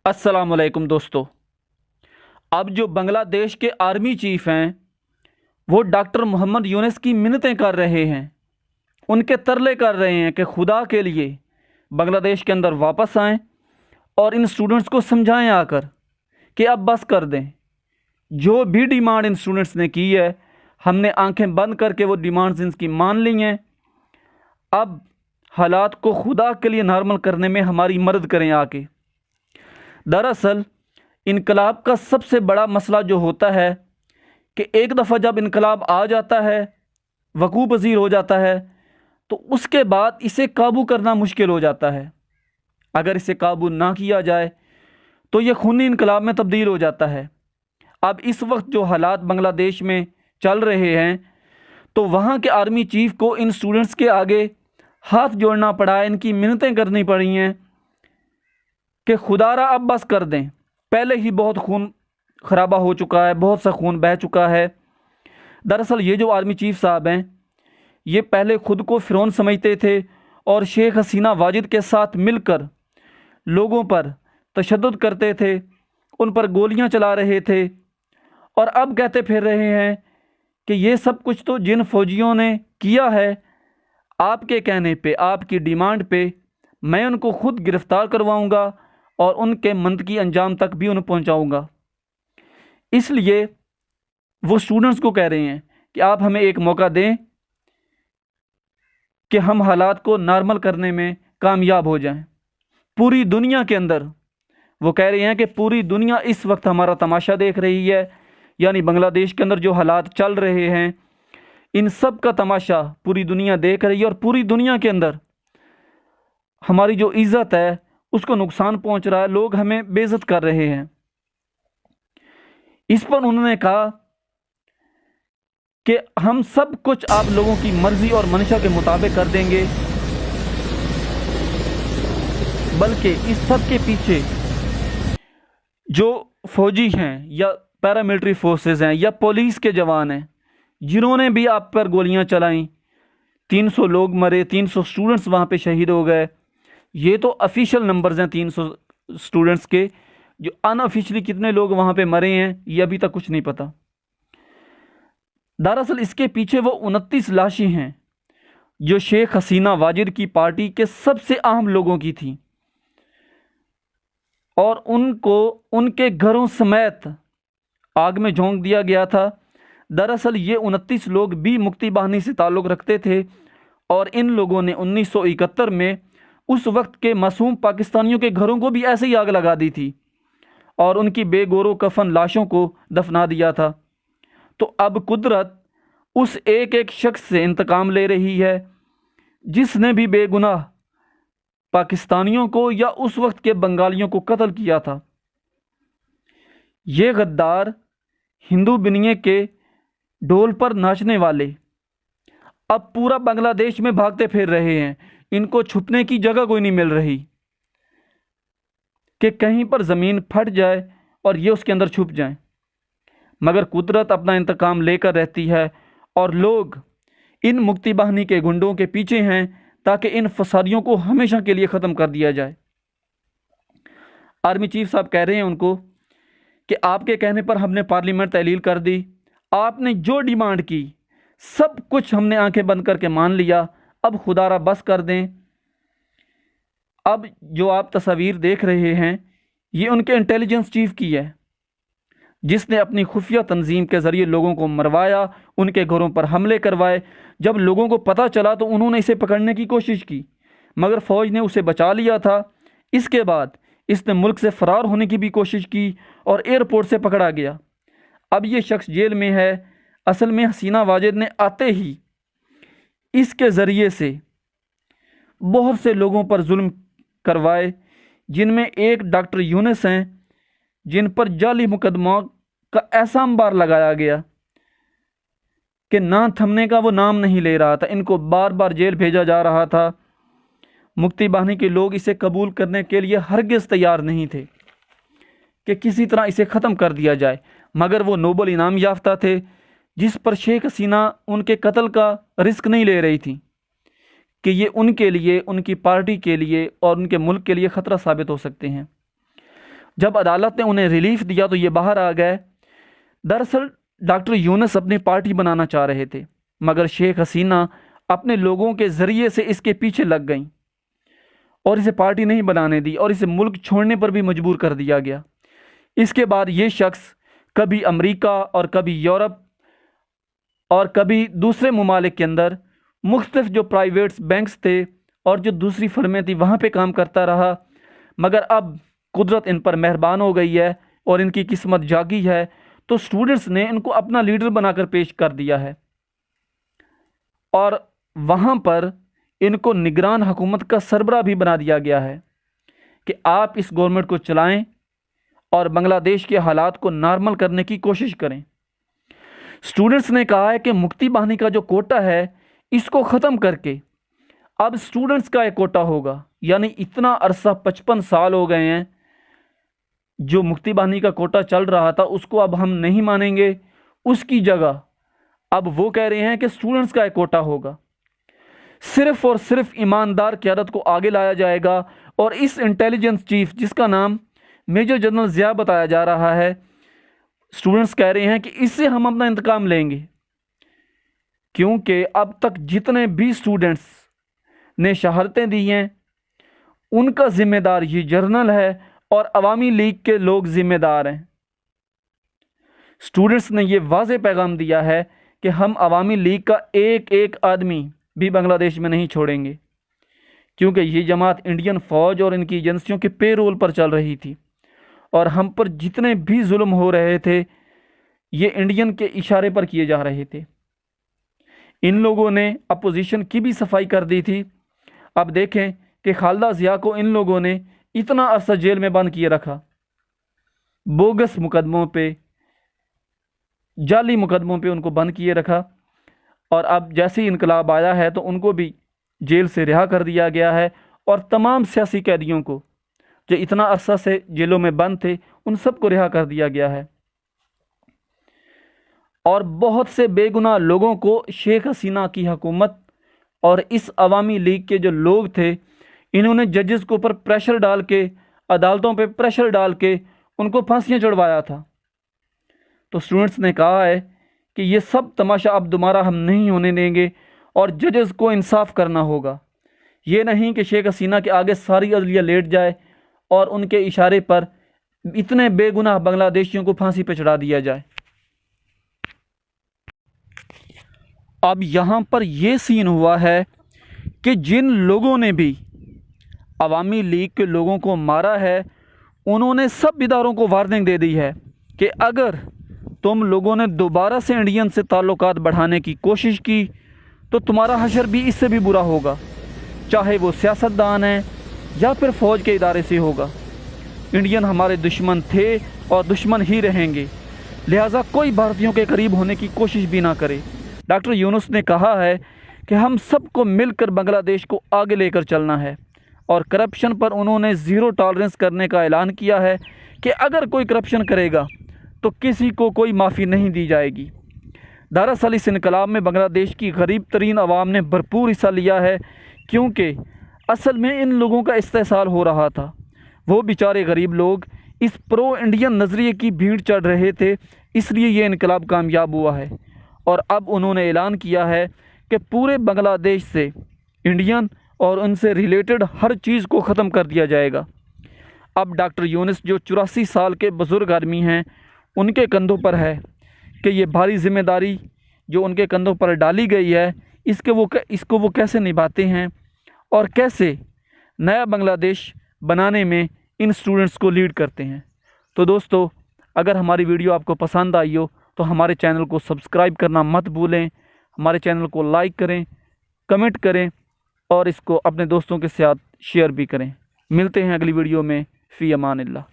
السلام علیکم دوستو۔ اب جو بنگلہ دیش کے آرمی چیف ہیں وہ ڈاکٹر محمد یونس کی منتیں کر رہے ہیں، ان کے ترلے کر رہے ہیں کہ خدا کے لیے بنگلہ دیش کے اندر واپس آئیں اور ان اسٹوڈنٹس کو سمجھائیں آ کر کہ اب بس کر دیں۔ جو بھی ڈیمانڈ ان اسٹوڈنٹس نے کی ہے ہم نے آنکھیں بند کر کے وہ ڈیمانڈز ان کی مان لی ہیں۔ اب حالات کو خدا کے لیے نارمل کرنے میں ہماری مدد کریں آ کے۔ دراصل انقلاب کا سب سے بڑا مسئلہ جو ہوتا ہے کہ ایک دفعہ جب انقلاب آ جاتا ہے، وقوع پذیر ہو جاتا ہے، تو اس کے بعد اسے قابو کرنا مشکل ہو جاتا ہے۔ اگر اسے قابو نہ کیا جائے تو یہ خونی انقلاب میں تبدیل ہو جاتا ہے۔ اب اس وقت جو حالات بنگلہ دیش میں چل رہے ہیں تو وہاں کے آرمی چیف کو ان اسٹوڈنٹس کے آگے ہاتھ جوڑنا پڑا ہے، ان کی منتیں کرنی پڑی ہیں کہ خدا را اب بس کر دیں۔ پہلے ہی بہت خون خرابہ ہو چکا ہے، بہت سا خون بہہ چکا ہے۔ دراصل یہ جو آرمی چیف صاحب ہیں یہ پہلے خود کو فرعون سمجھتے تھے اور شیخ حسینہ واجد کے ساتھ مل کر لوگوں پر تشدد کرتے تھے، ان پر گولیاں چلا رہے تھے، اور اب کہتے پھر رہے ہیں کہ یہ سب کچھ تو جن فوجیوں نے کیا ہے آپ کے کہنے پہ، آپ کی ڈیمانڈ پہ میں ان کو خود گرفتار کرواؤں گا اور ان کے منطقی انجام تک بھی انہیں پہنچاؤں گا۔ اس لیے وہ اسٹوڈنٹس کو کہہ رہے ہیں کہ آپ ہمیں ایک موقع دیں کہ ہم حالات کو نارمل کرنے میں کامیاب ہو جائیں۔ پوری دنیا کے اندر وہ کہہ رہے ہیں کہ پوری دنیا اس وقت ہمارا تماشا دیکھ رہی ہے، یعنی بنگلہ دیش کے اندر جو حالات چل رہے ہیں ان سب کا تماشا پوری دنیا دیکھ رہی ہے، اور پوری دنیا کے اندر ہماری جو عزت ہے اس کو نقصان پہنچ رہا ہے، لوگ ہمیں بے عزت کر رہے ہیں۔ اس پر انہوں نے کہا کہ ہم سب کچھ آپ لوگوں کی مرضی اور منشا کے مطابق کر دیں گے، بلکہ اس سب کے پیچھے جو فوجی ہیں یا پیراملٹری فورسز ہیں یا پولیس کے جوان ہیں جنہوں نے بھی آپ پر گولیاں چلائیں، 300 لوگ مرے، 300 اسٹوڈنٹس وہاں پہ شہید ہو گئے۔ یہ تو افیشل نمبرز ہیں 300 اسٹوڈنٹس کے، جو ان آفیشلی کتنے لوگ وہاں پہ مرے ہیں یہ ابھی تک کچھ نہیں پتہ۔ دراصل اس کے پیچھے وہ 29 لاشیں ہیں جو شیخ حسینہ واجد کی پارٹی کے سب سے اہم لوگوں کی تھیں، اور ان کو ان کے گھروں سمیت آگ میں جھونک دیا گیا تھا۔ دراصل یہ 29 لوگ بھی مکتی باہنی سے تعلق رکھتے تھے، اور ان لوگوں نے 1971 میں اس وقت کے معصوم پاکستانیوں کے گھروں کو بھی ایسے ہی آگ لگا دی تھی اور ان کی بے گور و کفن لاشوں کو دفنا دیا تھا۔ تو اب قدرت اس ایک ایک شخص سے انتقام لے رہی ہے جس نے بھی بے گناہ پاکستانیوں کو یا اس وقت کے بنگالیوں کو قتل کیا تھا۔ یہ غدار ہندو بنیے کے ڈھول پر ناچنے والے اب پورا بنگلہ دیش میں بھاگتے پھر رہے ہیں، ان کو چھپنے کی جگہ کوئی نہیں مل رہی کہ کہیں پر زمین پھٹ جائے اور یہ اس کے اندر چھپ جائیں۔ مگر قدرت اپنا انتقام لے کر رہتی ہے، اور لوگ ان مکتی باہنی کے گنڈوں کے پیچھے ہیں تاکہ ان فسادیوں کو ہمیشہ کے لیے ختم کر دیا جائے۔ آرمی چیف صاحب کہہ رہے ہیں ان کو کہ آپ کے کہنے پر ہم نے پارلیمنٹ تحلیل کر دی، آپ نے جو ڈیمانڈ کی سب کچھ ہم نے آنکھیں بند کر کے مان لیا، اب خدا را بس کر دیں۔ اب جو آپ تصاویر دیکھ رہے ہیں یہ ان کے انٹیلیجنس چیف کی ہے جس نے اپنی خفیہ تنظیم کے ذریعے لوگوں کو مروایا، ان کے گھروں پر حملے کروائے۔ جب لوگوں کو پتہ چلا تو انہوں نے اسے پکڑنے کی کوشش کی، مگر فوج نے اسے بچا لیا تھا۔ اس کے بعد اس نے ملک سے فرار ہونے کی بھی کوشش کی اور ایئرپورٹ سے پکڑا گیا۔ اب یہ شخص جیل میں ہے۔ اصل میں حسینہ واجد نے آتے ہی اس کے ذریعے سے بہت سے لوگوں پر ظلم کروائے، جن میں ایک ڈاکٹر یونس ہیں جن پر جعلی مقدموں کا ایسا انبار لگایا گیا کہ نہ تھمنے کا وہ نام نہیں لے رہا تھا، ان کو بار بار جیل بھیجا جا رہا تھا۔ مکتی باہنی کے لوگ اسے قبول کرنے کے لیے ہرگز تیار نہیں تھے کہ کسی طرح اسے ختم کر دیا جائے، مگر وہ نوبل انعام یافتہ تھے جس پر شیخ حسینہ ان کے قتل کا رسک نہیں لے رہی تھی کہ یہ ان کے لیے، ان کی پارٹی کے لیے اور ان کے ملک کے لیے خطرہ ثابت ہو سکتے ہیں۔ जब अदालत ने उन्हें रिलीफ दिया तो ये बाहर आ गए। दरअसल डॉक्टर यूनुस अपनी पार्टी बनाना चाह रहे थे, मगर शेख हसीना अपने लोगों के ज़रिए से इसके पीछे लग गईं और इसे पार्टी नहीं बनाने दी और इसे मुल्क छोड़ने पर भी मजबूर कर दिया गया। इसके बाद ये शख्स कभी अमेरिका और कभी यूरोप और कभी दूसरे ममालिक के अंदर मुख्तलिफ जो प्राइवेट्स बैंक्स थे और जो दूसरी फर्में थी वहाँ पे काम करता रहा, मगर अब कुदरत इन पर मेहरबान हो गई है और इनकी किस्मत जागी है, तो स्टूडेंट्स ने इनको अपना लीडर बनाकर पेश कर दिया है और वहाँ पर इनको निगरान हुकूमत का सरबराह भी बना दिया गया है कि आप इस गवर्नमेंट को चलाएं और बांग्लादेश के हालात को नॉर्मल करने की कोशिश करें। स्टूडेंट्स ने कहा है कि मुक्ति बाहिनी का जो कोटा है इसको ख़त्म करके अब स्टूडेंट्स का एक कोटा होगा, यानी इतना अरसा 55 साल हो गए हैं जो मुक्ति बाहिनी का कोटा चल रहा था उसको अब हम नहीं मानेंगे, उसकी जगह अब वो कह रहे हैं कि स्टूडेंट्स का एक कोटा होगा। सिर्फ और सिर्फ ईमानदार क़यादत को आगे लाया जाएगा और इस इंटेलिजेंस चीफ जिसका नाम मेजर जनरल ज़िया बताया जा रहा है, स्टूडेंट्स कह रहे हैं कि इससे हम अपना इंतकाम लेंगे, क्योंकि अब तक जितने भी स्टूडेंट्स ने शहादतें दी हैं उनका ज़िम्मेदार ये जर्नल है और अवामी लीग के लोग ज़िम्मेदार हैं। स्टूडेंट्स ने ये वाज़ेह पैगाम दिया है कि हम अवामी लीग का एक एक आदमी भी बांग्लादेश में नहीं छोड़ेंगे, क्योंकि ये जमात इंडियन फ़ौज और इनकी एजेंसियों के पे रोल पर चल रही थी और हम पर जितने भी जुल्म हो रहे थे ये इंडियन के इशारे पर किए जा रहे थे। इन लोगों ने अपोजिशन की भी सफाई कर दी थी। अब देखें कि खालिदा ज़िया को इन लोगों ने इतना अरसा जेल में बंद किए रखा, बोगस मुकदमों पे, जाली मुकदमों पे उनको बंद किए रखा, और अब जैसे ही इनकलाब आया है तो उनको भी जेल से रिहा कर दिया गया है और तमाम सियासी कैदियों को जो इतना अरसा से जेलों में बंद थे उन सबको रिहा कर दिया गया है और बहुत से बेगुनाह लोगों को शेख हसीना की हुकूमत और इस अवामी लीग के जो लोग थे इन्होंने जजेस के ऊपर प्रेशर डाल के, अदालतों पे प्रेशर डाल के उनको फांसियाँ चढ़वाया था। तो स्टूडेंट्स ने कहा है कि ये सब तमाशा अब दोबारा हम नहीं होने देंगे और जजेस को इंसाफ करना होगा। ये नहीं कि शेख हसीना के आगे सारी अदलिया लेट जाए और उनके इशारे पर इतने बेगुनाह बांग्लादेशियों को फांसी पे चढ़ा दिया जाए। अब यहाँ पर यह सीन हुआ है कि जिन लोगों ने भी अवामी लीग के लोगों को मारा है उन्होंने सब इदारों को वार्निंग दे दी है कि अगर तुम लोगों ने दोबारा से इंडियन से ताल्लुकात बढ़ाने की कोशिश की तो तुम्हारा हशर भी इससे भी बुरा होगा, चाहे वो सियासतदान है या फिर फ़ौज के इदारे से होगा। इंडियन हमारे दुश्मन थे और दुश्मन ही रहेंगे, लिहाजा कोई भारतीयों के करीब होने की कोशिश भी ना करे। डॉक्टर यूनुस ने कहा है कि हम सबको मिलकर बांग्लादेश को आगे लेकर चलना है और करप्शन पर उन्होंने ज़ीरो टॉलरेंस करने का ऐलान किया है कि अगर कोई करप्शन करेगा तो किसी को कोई माफ़ी नहीं दी जाएगी। दरअसल इस इनकलाब में बांग्लादेश की गरीब तरीन आवाम ने भरपूर हिस्सा लिया है, क्योंकि असल में इन लोगों का इस्तेसाल हो रहा था। वो बेचारे गरीब लोग इस प्रो इंडियन नज़रिए की भीड़ चढ़ रहे थे, इसलिए ये इनकलाब कामयाब हुआ है और अब उन्होंने ऐलान किया है कि पूरे बांग्लादेश से इंडियन और उनसे रिलेटेड हर चीज़ को ख़त्म कर दिया जाएगा। अब डॉक्टर यूनुस जो 84 साल के बुज़ुर्ग आदमी हैं उनके कंधों पर है कि ये भारी जिम्मेदारी जो उनके कंधों पर डाली गई है इसको वो कैसे निभाते हैं और कैसे नया बांग्लादेश बनाने में इन स्टूडेंट्स को लीड करते हैं। तो दोस्तों, अगर हमारी वीडियो आपको पसंद आई हो तो हमारे चैनल को सब्सक्राइब करना मत भूलें, हमारे चैनल को लाइक करें, कमेंट करें और इसको अपने दोस्तों के साथ शेयर भी करें। मिलते हैं अगली वीडियो में। फ़ी अमानिल्लाह।